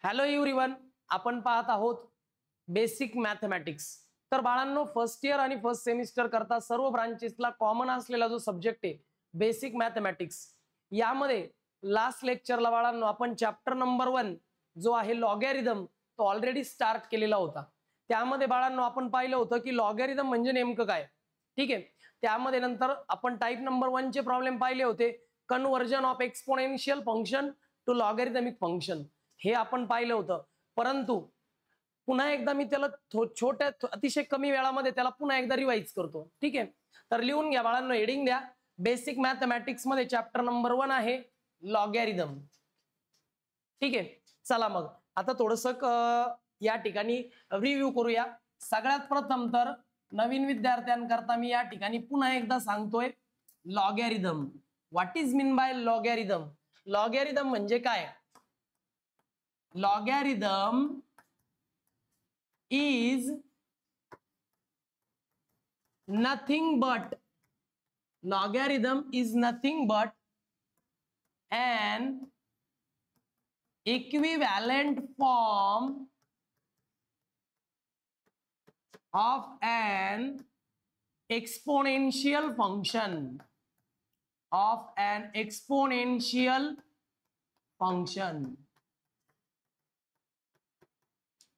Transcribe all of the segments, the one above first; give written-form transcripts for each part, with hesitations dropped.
Hello everyone, आपण पाहत आहोत बेसिक मॅथमॅटिक्स। तर बाळांनो, फर्स्ट इयर आणि फर्स्ट सेमिस्टर करता सर्व ब्रांचेसला कॉमन असलेला जो सब्जेक्ट आहे बेसिक मॅथमॅटिक्स, यामध्ये लास्ट लेक्चरला बाळांनो आपण चॅप्टर नंबर 1 जो आहे लॉगॅरिथम तो ऑलरेडी स्टार्ट केलेला होता। त्यामध्ये बाळांनो आपण पाहिलं होतं की लॉगॅरिथम म्हणजे नेमकं काय, ठीक आहे। त्यामध्ये नंतर आपण टाइप नंबर 1 चे प्रॉब्लेम पाहिले होते, conversion of exponential function to logarithmic function, हे आपण पाहिलं होतं। परंतु पुन्हा एकदा मी त्याला छोट्या अतिशय कमी वेळामध्ये त्याला पुन्हा एकदा रिवाइज करतो, ठीक आहे। तर लिहून घ्या बाळांनो, हेडिंग द्या, बेसिक मॅथमॅटिक्स मध्ये चॅप्टर नंबर 1 आहे लॉगॅरिथम, ठीक आहे। चला मग आता थोडस या ठिकाणी रिव्ह्यू करूया। सगळ्यात प्रथम तर नवीन विद्यार्थ्यांकरता मी या ठिकाणी पुन्हा एकदा सांगतोय, logarithm what is mean by logarithm. Logarithm म्हणजे काय? Logarithm is nothing but an equivalent form of an exponential function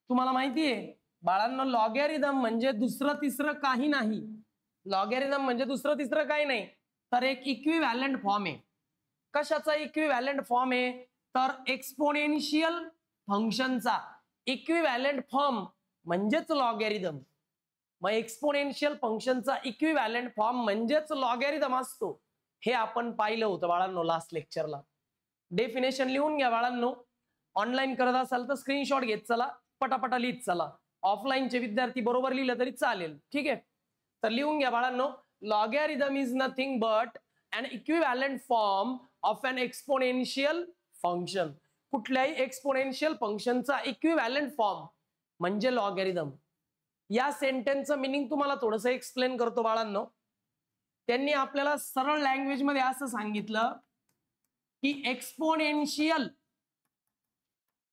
तुम्हाला माहिती आहे बाळांनो, लॉगॅरिथम म्हणजे दुसरं तिसरं काही नाही। लॉगॅरिथम म्हणजे दुसरं तिसरं काही नाही, तर एक इक्विव्हॅलंट फॉर्म आहे। कशाचा इक्विव्हॅलंट फॉर्म आहे? तर एक्सपोनेन्शियल फंक्शनचा इक्विव्हॅलंट फॉर्म म्हणजेच लॉगॅरिथम। मग एक्सपोनेन्शियल फंक्शनचा इक्विव्हॅलंट फॉर्म म्हणजेच लॉगॅरिथम असतो, हे आपण पाहिलं होतं बाळांनो लास्ट लेक्चरला। डेफिनेशन लिहून घ्या बाळांनो, ऑनलाईन करत असाल तर स्क्रीनशॉट घेत चला, पटापटा लिहित चला। ऑफलाईनचे विद्यार्थी बरोबर लिहिलं तरी चालेल, ठीक आहे। तर लिहून घ्या बाळांनो, logarithm is nothing but an equivalent form of an exponential function. कुठल्याही एक्सपोनेन्शियल फंक्शनचा इक्विव्हॅलंट फॉर्म म्हणजे लॉगॅरिथम। या सेंटेन्सचं मीनिंग तुम्हाला थोडंसं एक्सप्लेन करतो बाळांनो। त्यांनी आपल्याला सरळ लँग्वेज मध्ये असं सांगितलं की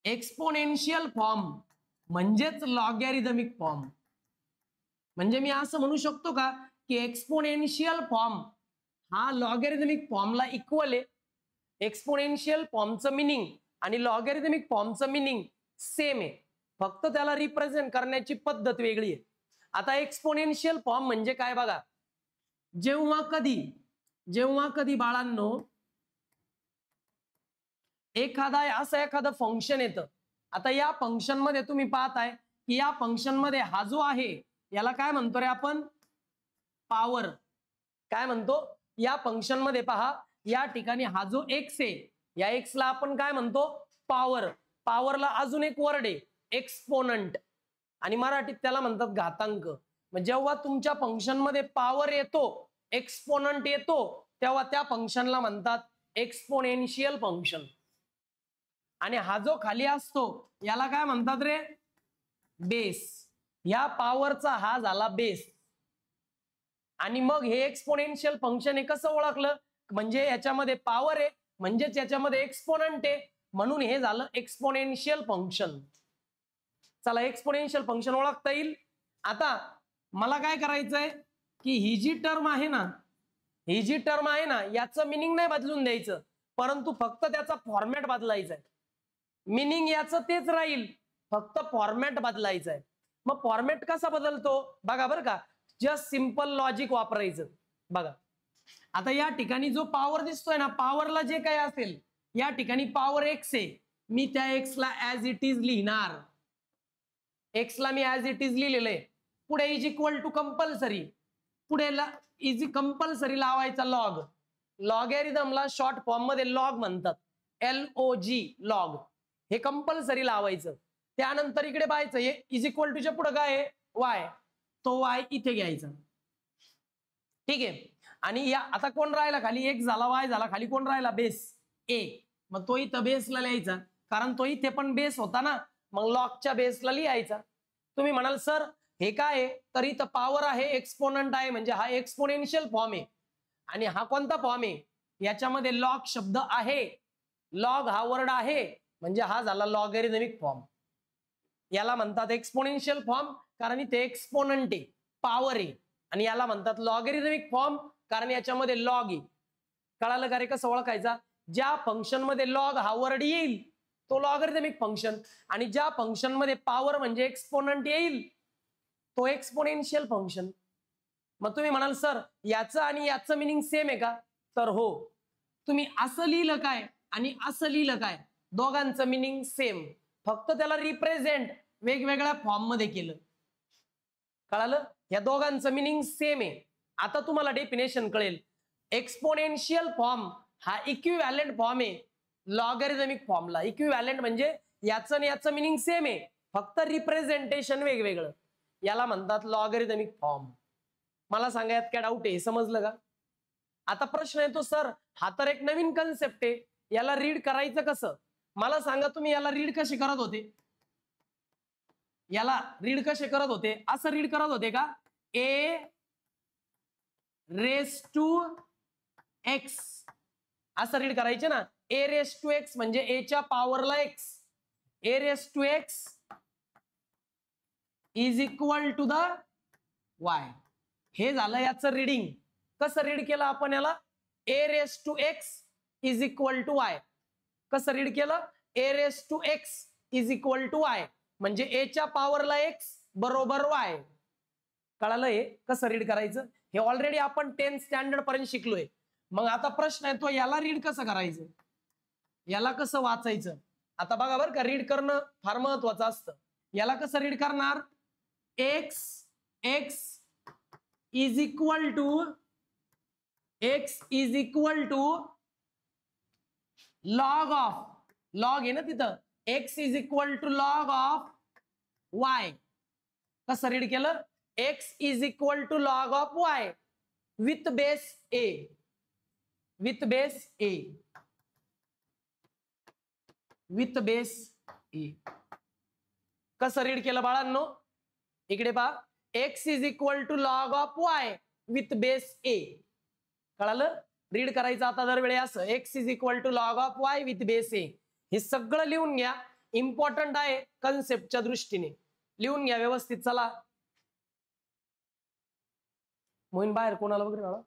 एक्सपोनेन्शियल फॉर्म म्हणजेच लॉगॅरिथमिक फॉर्म। म्हणजे मी असं म्हणू शकतो का की एक्सपोनेन्शियल फॉर्म हा लॉगॅरिथमिक फॉर्मला इक्वल आहे। एक्सपोनेन्शियल फॉर्मचं मीनिंग आणि लॉगॅरिथमिक फॉर्मचं मीनिंग सेम आहे, फक्त त्याला रिप्रेझेंट करण्याची पद्धत वेगळी आहे। आता एक्सपोनेन्शियल फॉर्म म्हणजे काय बघा, जेव्हा कधी बाळांनो एखादं फंक्शन येतं। आता या फंक्शन मध्ये तुम्ही पाहताय की या फंक्शन मध्ये हा जो आहे याला काय म्हणतो रे आपण? पॉवर। काय म्हणतो? या फंक्शन मध्ये पहा, या ठिकाणी हा जो एक्स आहे, या एक्स ला आपण काय म्हणतो? पॉवर। पॉवरला अजून एक वर्ड आहे एक्सपोनंट, आणि मराठीत त्याला म्हणतात घातांक। मग जेव्हा तुमच्या फंक्शन मध्ये पॉवर येतो, एक्सपोनंट येतो, तेव्हा त्या फंक्शनला म्हणतात एक्सपोनेन्शियल फंक्शन। आणि हा जो खाली असतो याला काय म्हणतात रे? बेस। या पॉवरचा हा झाला बेस। आणि मग हे एक्सपोनेन्शियल फंक्शन हे कसं ओळखलं? म्हणजे याच्यामध्ये पॉवर आहे म्हणजेच याच्यामध्ये एक्सपोनंट आहे, म्हणून हे झालं एक्सपोनेन्शियल फंक्शन। चला, एक्सपोनेन्शियल फंक्शन ओळखता येईल। आता मला काय करायचंय की ही जी टर्म आहे ना, याचं मिनिंग नाही बदलून द्यायचं, परंतु फक्त त्याचा फॉर्मॅट बदलायचा आहे। मीनिंग याचं तेच राहील, फक्त फॉर्मॅट बदलायचा आहे। मग फॉर्मॅट कसा बदलतो बघा बरं का, जस्ट सिंपल लॉजिक वापरायचं। बघा आता या ठिकाणी जो पॉवर दिसतोय ना, पॉवरला जे काही असेल, या ठिकाणी पॉवर एक्स आहे, मी त्या एक्सला ऍज इट इज लिहिणार। एक्सला मी ऍज इट इज लिहिलेलं आहे। पुढे इज इक्वल टू कंपल्सरी, पुढे इज कंपल्सरी लावायचा लॉग। लॉगॅरिथमला शॉर्ट फॉर्म मध्ये लॉग म्हणतात, LOG लॉग, हे कंपल्सरी लावायचं। त्यानंतर इकडे पाहायचं, हे इज इक्वल टूच्या पुढे काय आहे? वाय, तो वाय इथे घ्यायचा, ठीक आहे। आणि या आता कोण राहिला खाली? एक्स झाला, वाय झाला, खाली कोण राहिला? बेस ए। मग तो इथं बेसला लिहायचा, कारण तो इथे पण बेस होता ना, मग लॉगच्या बेसला लिहायचा। तुम्ही म्हणाल सर हे काय आहे? तर इथं पॉवर आहे, एक्सपोनंट आहे, म्हणजे हा एक्सपोनेन्शियल फॉर्म आहे। आणि हा कोणता फॉर्म आहे? याच्यामध्ये लॉग शब्द आहे, लॉग हा वर्ड आहे, म्हणजे हा झाला लॉगॅरिथमिक फॉर्म. याला म्हणतात एक्सपोनेन्शियल फॉर्म कारण इथे एक्सपोनंट आहे, पॉवर आहे. आणि याला म्हणतात लॉगॅरिथमिक फॉर्म कारण याच्यामध्ये लॉग आहे. कळालं का रे कसं ओळखायचा? ज्या फंक्शन मध्ये लॉग हा वर्ड येईल तो लॉगॅरिथमिक फंक्शन, आणि ज्या फंक्शन मध्ये पॉवर म्हणजे एक्सपोनंट येईल तो एक्सपोनेन्शियल फंक्शन. मग तुम्ही म्हणाल सर याचं आणि याचं मिनिंग सेम आहे का? तर हो. तुम्ही असं लिहिलं काय आणि असं लिहिलं काय, दोघांचं मिनिंग सेम, फक्त त्याला रिप्रेझेंट वेगवेगळ्या फॉर्म मध्ये केलं. कळालं? या दोघांचं मिनिंग सेम आहे. आता तुम्हाला डेफिनेशन कळेल. एक्सपोनेन्शियल फॉर्म हा इक्विव्हॅलेंट फॉर्म आहे लॉगॅरिथमिक फॉर्मला. इक्विव्हॅलेंट म्हणजे याचं आणि याचं मिनिंग सेम आहे, फक्त रिप्रेझेंटेशन वेगवेगळं. याला म्हणतात लॉगॅरिथमिक फॉर्म. मला सांगा यात काय डाऊट आहे? समजलं का? आता प्रश्न येतो सर हा तर एक नवीन कन्सेप्ट आहे, याला रीड करायचं कसं? मला सांगा तुम्ही याला रीड कसे करत होते? याला रीड कसे करत होते? असं रीड करत होते का? ए रेस टू एक्स असं रीड करायचे ना. ए रेस टू एक्स म्हणजे ए च्या पॉवरला X. A raise to x is equal to the Y. हे झालं याचं रीडिंग. कसं रीड केलं आपण याला? A raise to x is equal to Y. कसं रीड केलं? A raise to x is equal to Y म्हणजे ए च्या पॉवरला एक्स बरोबर वाय. कळालं हे कसं रीड करायचं? हे ऑलरेडी आपण 10th स्टँडर्ड पर्यंत शिकलोय. मग आता प्रश्न आहे तो याला रीड कसं करायचं, याला कसं वाचायचं? आता बघा बरं का, रीड करणं फार महत्वाचं असतं. याला कसं रीड करणार? X x is equal to x is equal to log of, log आहे ना तिथं, x is equal to log of y. कसं रीड केलं? X is equal to log of Y with base a, with base a, with base a. कसं read केलं बाळांनो? इकडे पहा, x is equal to log of Y with base a. कळालं? Read करायचं आता दरवेळी असं, x is equal to log of Y with base A. हे सगळं लिहून घ्या, इम्पॉर्टंट आहे कन्सेप्टच्या दृष्टीने. लिहून घ्या व्यवस्थित. चला मोहीन बाहेर कोणाला वगैरे बाळा?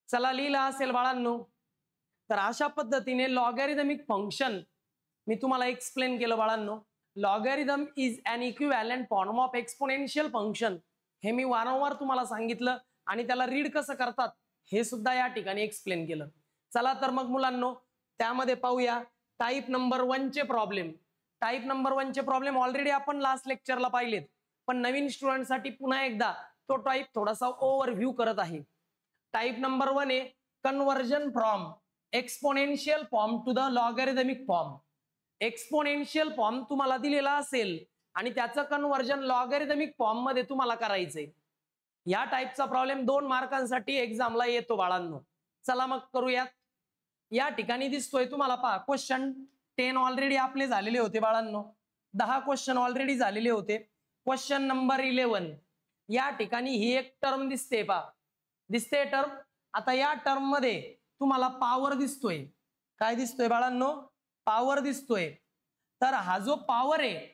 चला लिहिला असेल बाळांनो. तर अशा पद्धतीने लॉगॅरिथमिक फंक्शन मी तुम्हाला एक्सप्लेन केलं बाळांनो. Logarithm is an equivalent form of exponential function. हे मी वारंवार तुम्हाला सांगितलं आणि त्याला रीड कसं करतात हे सुद्धा या ठिकाणी एक्सप्लेन केलं. चला तर मग मुलांनो त्यामध्ये पाहूया टाईप नंबर 1 चे प्रॉब्लेम. टाईप नंबर 1 चे प्रॉब्लेम ऑलरेडी आपण लास्ट लेक्चरला पाहिलेत, पण नवीन स्टुडंटसाठी पुन्हा एकदा तो टाईप थोडासा ओव्हरव्ह्यू करत आहे. टाईप नंबर 1 आहे conversion from exponential form to the logarithmic form. Exponential form तुम्हाला दिलेला असेल आणि त्याचं कन्व्हर्जन लॉगॅरिथमिक फॉर्म मध्ये तुम्हाला करायचंय. या टाईपचा प्रॉब्लेम 2 मार्कांसाठी एक्झामला येतो बाळांनो. चला मग करूयात. या ठिकाणी दिसतोय तुम्हाला पहा क्वेश्चन 10 ऑलरेडी आपले झालेले होते बाळांनो. 10 क्वेश्चन ऑलरेडी झालेले होते. क्वेश्चन नंबर 11 या ठिकाणी ही एक टर्म दिसते पहा, दिसते टर्म. आता या टर्म मध्ये तुम्हाला पॉवर दिसतोय. काय दिसतोय बाळांनो? पॉवर दिसतोय. तर हा जो पॉवर आहे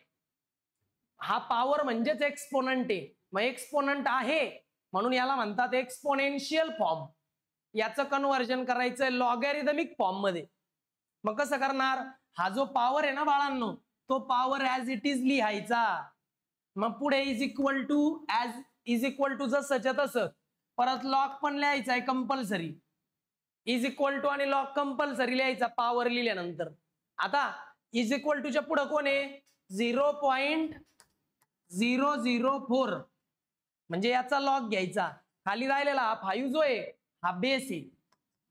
हा पॉवर म्हणजेच एक्सपोनंट आहे. मग एक्सपोनंट आहे म्हणून याला म्हणतात एक्सपोनेन्शियल फॉर्म. याचं कन्व्हर्जन करायचंय लॉगॅरिथमिक फॉर्म मध्ये. मग कसं करणार? हा जो पॉवर आहे ना बाळांनो तो पॉवर ऍज इट इज लिहायचा. मग पुढे is equal to, as is equal to जसंच्या तसं. परत लॉग पण लिहायचा आहे कंपल्सरी. इज इक्वल टू आणि लॉग कंपल्सरी लिहायचा पॉवर लिहिल्यानंतर. आता इज इक्वल टूच्या पुढे कोण आहे? 0.004 म्हणजे याचा लॉग घ्यायचा. खाली राहिलेला हा 5 जो आहे हा बेस आहे,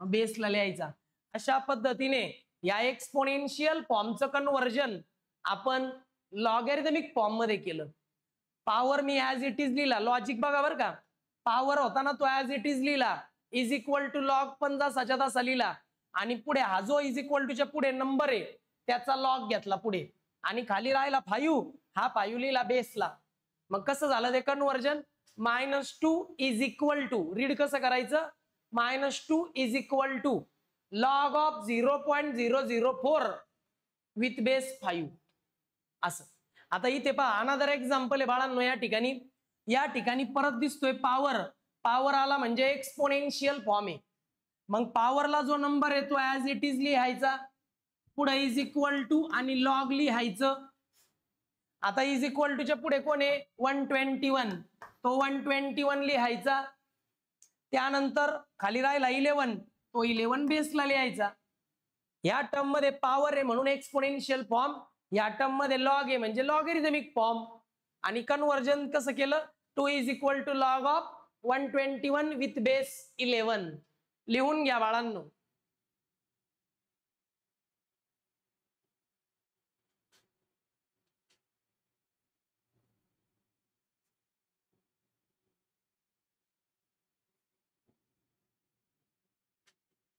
बेसला लिहायचा. अशा पद्धतीने या एक्सपोनेन्शियल फॉर्मचं कन्व्हर्जन आपण लॉगॅरिथमिक फॉर्म मध्ये केलं. Power me as it is लिहिला. लॉजिक बघा बरं का, पॉवर होता ना तो ऍज इट इज लिहिला. इज इक्वल टू लॉग पण जसाच्या तसा लिहिला आणि पुढे हा जो इज इक्वल टूच्या पुढे नंबर आहे त्याचा लॉग घेतला पुढे आणि खाली राहिला 5, हा 5 लिहिला बेसला. मग कसं झालं ते conversion? -2 is equal to, read कसं करायचं? -2 is equal to log of 0.004 with base 5 असं. आता इथे पहा अनदर एक्झाम्पल आहे बाळांनो. या ठिकाणी परत दिसतोय पॉवर आला म्हणजे एक्सपोनेन्शियल फॉर्म आहे. मग पॉवरला जो नंबर आहे तो ऍज इट इज लिहायचा, पुढे इज इक्वल टू आणि लॉग लिहायचं. आता इज इक्वल टूच्या पुढे कोण आहे 121, तो 121 लिहायचा. त्यानंतर खाली राहिला 11, तो 11 बेसला लिहायचा. या टर्म मध्ये पॉवर आहे म्हणून एक्सपोनेन्शियल फॉर्म, या टर्म मध्ये लॉग आहे म्हणजे लॉगॅरिथमिक फॉर्म. आणि कन्वर्जन कसं केलं 2 is equal to log of 121 with base 11 लिहून घ्या बाळांनो.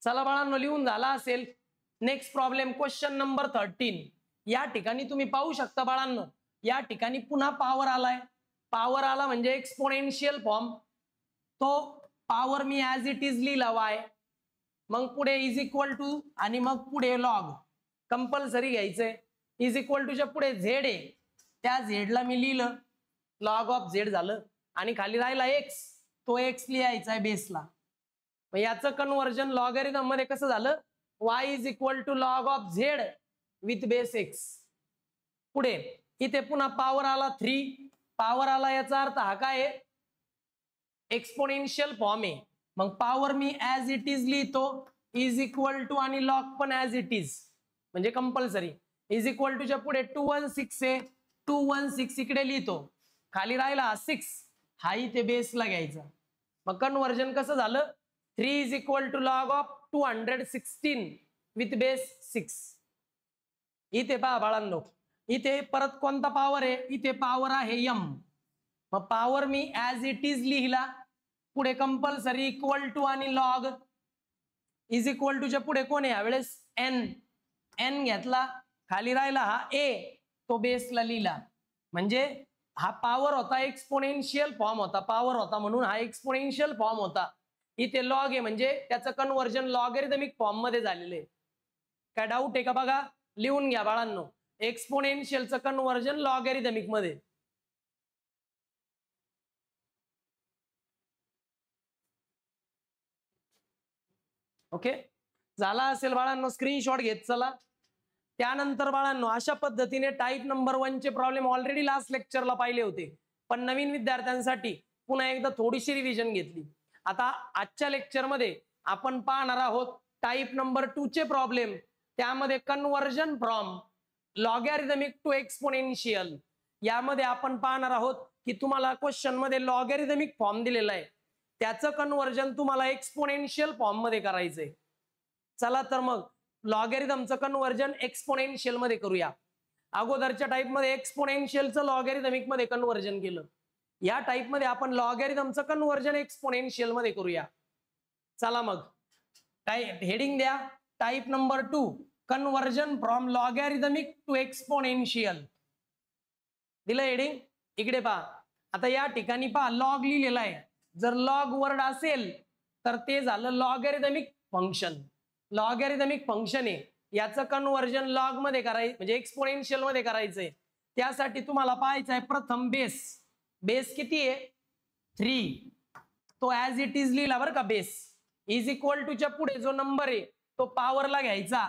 चला बाळांनो लिहून झाला असेल. Next problem question number 13. या ठिकाणी तुम्ही पाहू शकता बाळांनो, या ठिकाणी पुन्हा पॉवर आलाय. पॉवर आला म्हणजे एक्सपोनेन्शियल फॉर्म, तो power me as it is लिहिला y, मग पुढे इज इक्वल टू आणि मग पुढे लॉग कंपल्सरी घ्यायचंय. इज इक्वल टूच्या पुढे झेड आहे, त्या झेडला मी लिहिलं लॉग ऑफ झेड झालं. आणि खाली राहिला एक्स, तो एक्स लिहायचा आहे बेसला. याचं कन्वर्जन लॉगॅरिथम मध्ये कसं झालं y is equal to log of zed with base x. पुढे इथे पुन्हा पॉवर आला 3, पॉवर आला याचा अर्थ हा काय आहे एक्सपोनेन्शियल फॉर्म आहे. मग power me as it is लिहितो, इज इक्वल टू आणि लॉग पण ऍज इट इज म्हणजे कंपल्सरी. इज इक्वल टूच्या पुढे 216 आहे, 216 इकडे लिहितो. खाली राहिला 6, हा इथे बेसला घ्यायचा. मग कन्वर्जन कसं झालं 3 is equal to log of 216 with base 6. इथे पहा बाळांनो, इथे परत कोणता पॉवर आहे, इथे पॉवर आहे m. मग power me as it is लिहिला, पुढे कंपल्सरी इक्वल टू आणि लॉग. इज इक्वल टूच्या पुढे कोण आहे यावेळेस n घेतला. खाली राहिला हा a, तो बेसला लिहिला. म्हणजे हा पॉवर होता एक्सपोनेन्शियल फॉर्म होता, पॉवर होता म्हणून हा एक्सपोनेन्शियल फॉर्म होता. इथे लॉग आहे म्हणजे त्याचं कन्वर्जन लॉगॅरिथमिक फॉर्म मध्ये झालेलं आहे. काय डाऊट आहे का बघा, लिहून घ्या बाळांनो. एक्सपोनेन्शियलचं कन्वर्जन लॉगॅरिथमिक मध्ये. ओके झाला असेल बाळांनो, स्क्रीनशॉट घेत चला. त्यानंतर बाळांनो अशा पद्धतीने टाईप नंबर 1 चे प्रॉब्लेम ऑलरेडी लास्ट लेक्चरला पाहिले होते, पण नवीन विद्यार्थ्यांसाठी पुन्हा एकदा थोडीशी रिव्हिजन घेतली. आता आजच्या लेक्चर मध्ये आपण पाहणार आहोत टाईप नंबर 2 चे प्रॉब्लेम. त्यामध्ये conversion from logarithmic to exponential. यामध्ये आपण पाहणार आहोत की तुम्हाला क्वेश्चन मध्ये लॉगॅरिथमिक फॉर्म दिलेला आहे, त्याचं कन्वर्जन तुम्हाला एक्सपोनेन्शियल फॉर्म मध्ये करायचंय. चला तर मग लॉगॅरिथमचं कन्वर्जन एक्सपोनेन्शियल मध्ये करूया. अगोदरच्या टाइप मध्ये एक्सपोनेन्शियलचं लॉगॅरिथमिक मध्ये कन्वर्जन केलं, या टाइप मध्ये आपण लॉगॅरिथमचं कन्वर्जन एक्सपोनेन्शियल मध्ये करूया. चला मग हेडिंग द्या type number 2 conversion from logarithmic to exponential. दिलं हेडिंग. इकडे पहा, आता या ठिकाणी पहा लॉग लिहिलेला आहे. जर लॉग वर्ड असेल तर ते झालं लॉगॅरिथमिक फंक्शन. लॉगॅरिथमिक फंक्शन आहे, याचं कन्वर्जन लॉग मध्ये करायचं म्हणजे एक्सपोनेन्शियल मध्ये करायचंय. त्यासाठी तुम्हाला पाहायचं आहे प्रथम बेस किती आहे 3, तो ऍज इट इज लिहिला बरं का. बेस इज इक्वल टूच्या पुढे जो नंबर आहे तो पॉवरला घ्यायचा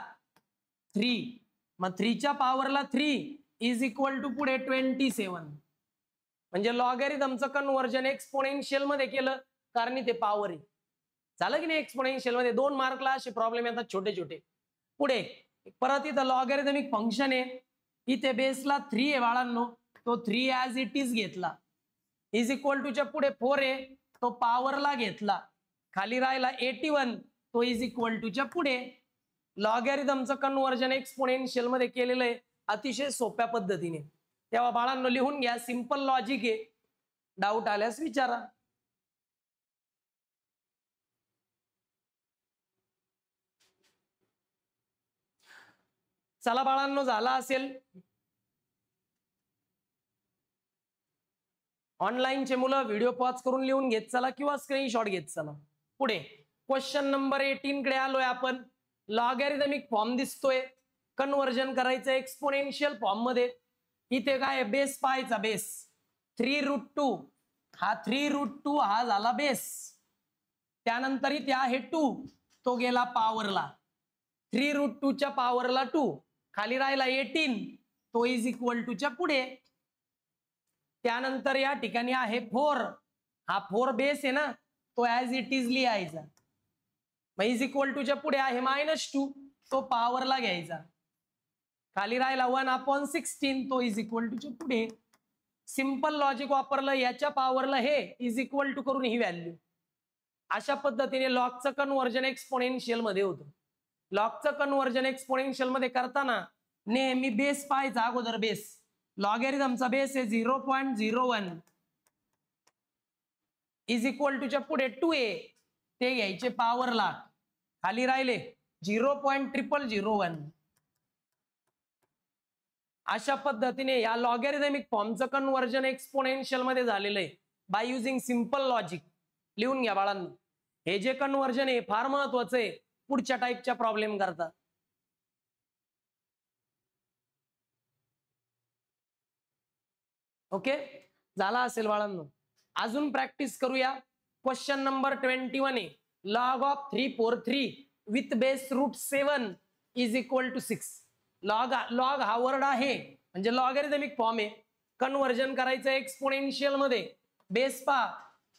3, मग 3 च्या पॉवरला 3 इज इक्वल टू पुढे 27. म्हणजे लॉगॅरिथमचं कन्वर्जन एक्सपोनेन्शियल मध्ये केलं कारण इथे पॉवर आहे. झालं की नाही एक्सपोनेन्शियल मध्ये 2 मार्कला असे प्रॉब्लेम येतात छोटे छोटे. पुढे परत इथं लॉगॅरिथमिक फंक्शन आहे, इथे बेसला 3 आहे बाळांनो, तो 3 ऍज इट इज घेतला. इज इक्वल टूच्या पुढे 4 आहे, तो पॉवरला घेतला. खाली राहिला 81, तो इज इक्वल टूच्या पुढे. लॉगॅरिथमचं कन्वर्जन एक्सपोनेन्शियल मध्ये केलेलं आहे अतिशय सोप्या पद्धतीने. तेव्हा बाळांनो लिहून घ्या, सिंपल लॉजिक आहे, डाऊट आल्यास विचारा. चला बाळांनो झाला असेल. ऑनलाईनचे मुलं व्हिडिओ पॉज करून लिहून घेत चला किंवा स्क्रीनशॉट घेत चला. पुढे क्वेश्चन नंबर 18 कडे आलोय आपण. लॉगॅरिथमिक फॉर्म दिसतोय, कन्व्हर्जन करायचं एक्सपोनेन्शियल फॉर्म मध्ये. इथे काय बेस पाहायचा, बेस 3√2, हा 3√2 हा झाला बेस. त्यानंतर इथे आहे 2, तो गेला पॉवरला, 3√2 च्या पॉवरला 2, खाली राहिला 18, तो इज इक्वल टू च्या पुढे. त्यानंतर या ठिकाणी आहे 4, हा 4 बेस आहे ना, तो ऍज इट इज लिहायचा. मग इज इक्वल टू च्या पुढे आहे -2, तो पॉवरला घ्यायचा. खाली राहिला 1/16, तो इज इक्वल टू च्या पुढे. सिंपल लॉजिक वापरलं, याच्या पॉवरला हे इज इक्वल टू करून ही व्हॅल्यू. अशा पद्धतीने लॉगचं कन्व्हर्जन एक्सपोनेन्शियल मध्ये होतं. लॉगचं कन्व्हर्जन एक्सपोनेन्शियल मध्ये करताना नेहमी बेस पाहायचा अगोदर. बेस लॉगॅरिथमचा बेस आहे 0.01 इज इक्वल टू च्या पुढे 2a, ते घ्यायचे पॉवरला. खाली राहिले 0.0001. अशा पद्धतीने या लॉगॅरिथमिक फॉर्मचं कन्व्हर्जन एक्सपोनेन्शियल मध्ये झालेलं आहे बाय युजिंग सिंपल लॉजिक. लिहून घ्या बाळांनो, हे जे कन्व्हर्जन आहे फार महत्वाचं आहे पुढच्या टाईपच्या प्रॉब्लेम करता. ओके, झाला असेल बाळांनो. अजून प्रॅक्टिस करूया. क्वेश्चन नंबर 21 आहे, log of 343 with base root 7 is equal to 6. Log हा वर्ड आहे म्हणजे लॉगॅरिथमिक फॉर्म आहे, कन्व्हर्जन करायचं एक्सपोनेन्शियल मध्ये. बेस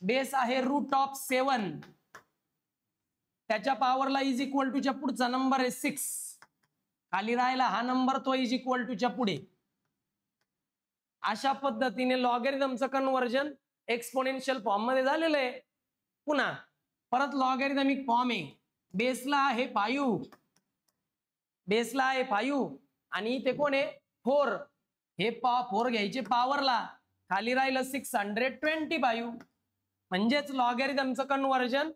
बेस आहे √7, त्याच्या पॉवरला इज इक्वल टू च्या पुढचा नंबर आहे 6, खाली राहिला हा नंबर, तो इज इक्वल टू च्या पुढे. अशा पद्धतीने लॉगॅरिथमचं कन्व्हर्जन एक्सपोनेन्शियल फॉर्म मध्ये झालेलं आहे. पुन्हा परत लॉगॅरिथमिक फॉर्म आहे, बेसला आहे 5, बेसला आहे 5 आणि इथे कोण आहे 4, हे 4 घ्यायचे पॉवरला, खाली राहिलं 625. म्हणजेच लॉगॅरिथमचं कन्व्हर्जन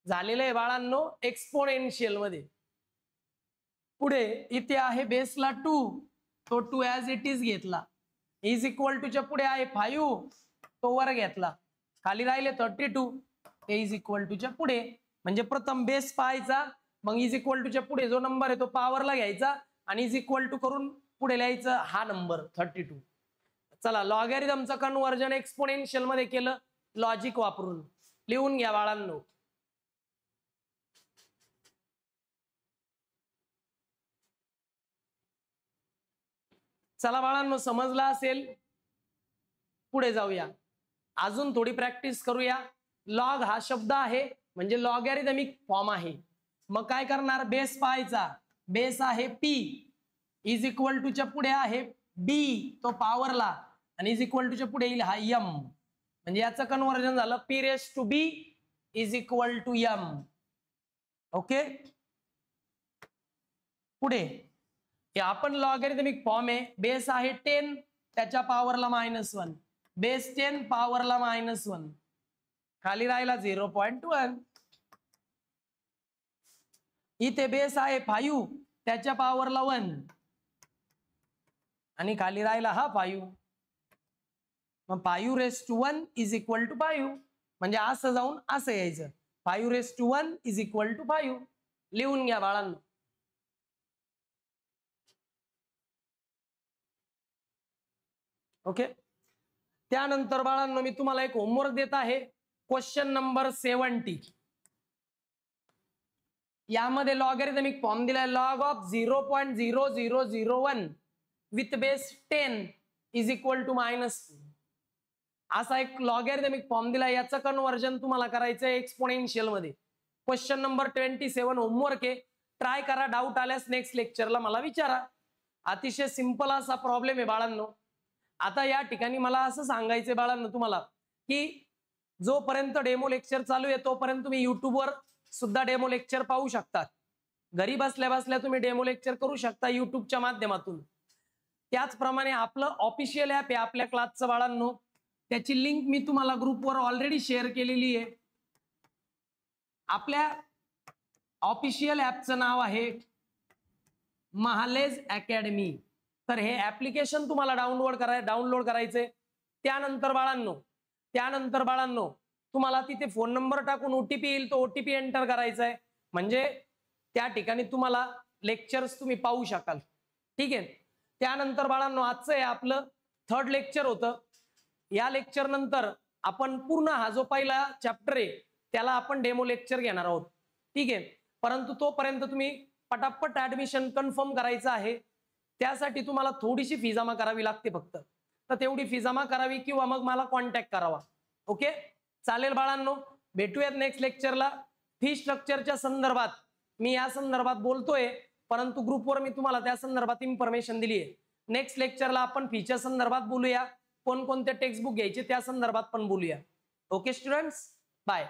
झालेलं आहे बाळांनो एक्सपोनेन्शियल मध्ये. पुढे इथे आहे बेसला 2, तो 2 ऍज इट इज घेतला, इज इक्वल टू च्या पुढे आहे 5, तो वर घेतला, खाली राहिले 32, ते इज इक्वल टू च्या पुढे. म्हणजे प्रथम बेस पाहायचा, मग इज इक्वल टू च्या पुढे जो नंबर आहे तो पॉवरला घ्यायचा आणि इज इक्वल टू करून पुढे लिहायचं हा नंबर 32. चला, लॉगॅरिथमचं कन्व्हर्जन एक्सपोनेन्शियल मध्ये केलं लॉजिक वापरून. लिहून घ्या बाळांनो. चला बाळांनो, समजलं असेल. पुढे जाऊया, अजून थोडी प्रॅक्टिस करूया. लॉग हा शब्द आहे म्हणजे लॉगॅरिथमिक फॉर्म आहे. मग काय करणार, बेस पाहायचा, बेस आहे p, इज इक्वल टू च्या पुढे आहे b, तो पॉवरला, आणि इज इक्वल टू च्या पुढे येईल हा m. म्हणजे याचं कन्व्हर्जन झालं p⁻b is equal to m. Okay, पुढे हे आपण लॉगॅरिथमिक फॉर्म आहे, बेस आहे 10, त्याच्या पॉवरला -1, बेस 10 पॉवरला -1, खाली राहिला 0.1. इथे बेस आहे 5, त्याच्या पॉवरला 1 आणि खाली राहिला हा 5. मग 5⁻1 इज इक्वल टू 5. म्हणजे असं जाऊन असं यायचं, 5⁻1 इज इक्वल टू 5. लिहून घ्या बाळांनो. ओके, त्यानंतर बाळांनो मी तुम्हाला एक होमवर्क देत आहे. Question number 70. यामध्ये लॉगॅरिथमिक फॉर्म दिलाय, log of 0.0001 with base 10 is equal to -2. असा एक लॉगॅरिथमिक फॉर्म दिलाय, याचं कन्व्हर्जन तुम्हाला करायचं आहे एक्सपोनेन्शियल मध्ये. क्वेश्चन नंबर 27 होमवर्क आहे, ट्राय करा. डाऊट आल्यास नेक्स्ट लेक्चरला मला विचारा. अतिशय सिंपल असा प्रॉब्लेम आहे बाळांनो. आता या ठिकाणी मला असं सांगायचंय बाळांनो तुम्हाला की जोपर्यंत डेमो लेक्चर चालू आहे तोपर्यंत तुम्ही युट्यूबवर सुद्धा डेमो लेक्चर पाहू शकतात. घरी बसल्या बसल्या तुम्ही डेमो लेक्चर करू शकता युट्यूबच्या माध्यमातून. त्याचप्रमाणे आपलं ऑफिशियल ऍप आहे आपल्या क्लासचं बाळांनो, त्याची लिंक मी तुम्हाला ग्रुपवर ऑलरेडी शेअर केलेली आहे. आपल्या ऑफिशियल ऍपचं नाव आहे महालेज अकॅडमी. तर हे ऍप्लिकेशन तुम्हाला डाउनलोड करायचंय. त्यानंतर बाळांनो तुम्हाला तिथे फोन नंबर टाकून ओटीपी येईल, तो ओटीपी एंटर करायचा आहे. म्हणजे त्या ठिकाणी तुम्हाला लेक्चर्स तुम्ही पाहू शकाल. ठीक आहे. त्यानंतर बाळांनो आजचं आहे आपलं 3rd लेक्चर होतं. या लेक्चर नंतर आपण पूर्ण हा जो पहिला चॅप्टर आहे त्याला आपण डेमो लेक्चर घेणार आहोत. ठीक आहे. परंतु तोपर्यंत तुम्ही पटापट ऍडमिशन कन्फर्म करायचं आहे. त्यासाठी तुम्हाला थोडीशी फी जमा करावी लागते फक्त. तर तेवढी फी जमा करावी किंवा मग मला कॉन्टॅक्ट करावा. ओके, चालेल बाळांनो. भेटूयात नेक्स्ट लेक्चरला. फी स्ट्रक्चरच्या संदर्भात मी या संदर्भात बोलतोय, परंतु ग्रुपवर मी तुम्हाला त्या संदर्भात इन्फॉर्मेशन दिली आहे. नेक्स्ट लेक्चरला आपण फीच्या संदर्भात बोलूया, कोणकोणते टेक्स्टबुक घ्यायचे त्या संदर्भात पण बोलूया. Okay students, bye.